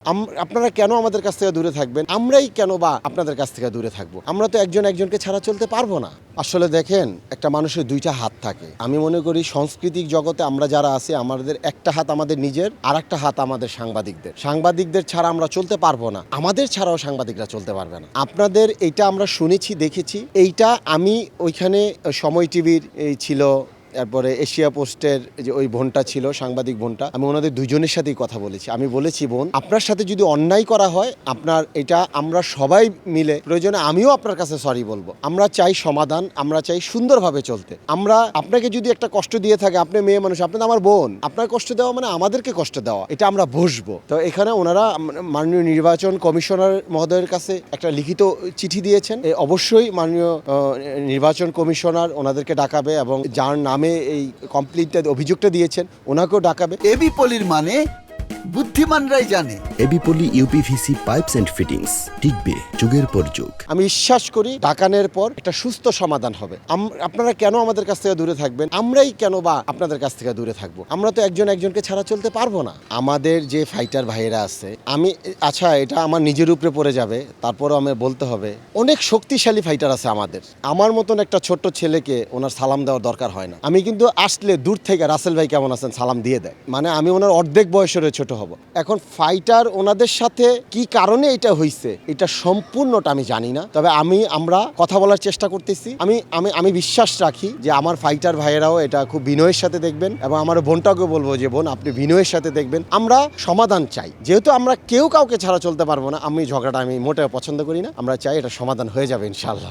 আপনারা কেন আমাদের কাছ থেকে দূরে থাকবেন? আমরাই কেন বা আপনাদের কাছ থেকে দূরে থাকবো? আমরা তো একজন একজনকে ছাড়া চলতে পারবো না। আসলে দেখেন, একটা মানুষের দুইটা হাত থাকে। আমি মনে করি সাংস্কৃতিক জগতে আমরা যারা আছি, আমাদের একটা হাত আমাদের নিজের, আর একটা হাত আমাদের সাংবাদিকদের। সাংবাদিকদের ছাড়া আমরা চলতে পারবো না, আমাদের ছাড়াও সাংবাদিকরা চলতে পারবে না। আপনাদের এইটা আমরা শুনেছি, দেখেছি। এইটা আমি ওইখানে সময় টিভির ছিল, তারপরে এশিয়া পোস্টের যে ওই বোনটা ছিল, সাংবাদিক বোনটা, আমি ওনাদের দুজনের সাথেই কথা বলেছি। আমি বলেছি, বোন, আপনার সাথে যদি অন্যায় করা হয়, আপনার এটা আমরা সবাই মিলে, প্রয়োজনে আমিও আপনার কাছে সরি বলবো। আমরা চাই সমাধান, আমরা চাই সুন্দরভাবে চলতে। আমরা আপনাকে যদি একটা কষ্ট দিয়ে থাকে, আপনি মেয়ে মানুষ, আপনি তো আমার বোন, আপনার কষ্ট দেওয়া মানে আমাদেরকে কষ্ট দেওয়া, এটা আমরা বসবো। তো এখানে ওনারা মাননীয় নির্বাচন কমিশনার মহোদয়ের কাছে একটা লিখিত চিঠি দিয়েছেন। অবশ্যই মাননীয় নির্বাচন কমিশনার ওনাদেরকে ডাকাবে, এবং যার নামে এই কমপ্লিট অভিযোগটা দিয়েছেন ওনাকেও ডাকাবে। এবি পলির মানে বুদ্ধিমানরাই জানে। AB poly UPVC pipes and fittings টিকবে যুগের পর যুগ। আমি বিশ্বাস করি ডাকানের পর একটা সুস্থ সমাধান হবে। আপনারা কেন আমাদের কাছ থেকে দূরে থাকবেন? আমরাই কেন বা আপনাদের কাছ থেকে দূরে থাকবো? আমরা তো একজন একজনকে ছাড়া চলতে পারবো না। আমাদের যে ফাইটার ভাইয়েরা আছে, আচ্ছা, এটা আমার নিজের উপরে পড়ে যাবে, তারপরও আমি বলতে হবে, অনেক শক্তিশালী ফাইটার আছে আমাদের। আমার মতন একটা ছোট্ট ছেলেকে ওনার সালাম দেওয়ার দরকার হয় না। আমি কিন্তু আসলে দূর থেকে রাসেল ভাই কেমন আছেন সালাম দিয়ে দেয়, মানে আমি ওনার অর্ধেক বয়সের ছোট হব। এখন ফাইটার ওনাদের সাথে কি কারণে এটা হয়েছে, এটা সম্পূর্ণটা আমি জানি না, তবে আমরা কথা বলার চেষ্টা করতেছি। আমি বিশ্বাস রাখি যে আমার ফাইটার ভাইয়েরাও এটা খুব বিনয়ের সাথে দেখবেন, এবং আমার বোনটাকে বলবো যে, বোন, আপনি বিনয়ের সাথে দেখবেন। আমরা সমাধান চাই, যেহেতু আমরা কেউ কাউকে ছাড়া চলতে পারবো না। ঝগড়াটা আমি মোটেও পছন্দ করি না। আমরা চাই এটা সমাধান হয়ে যাবে ইনশাআল্লাহ।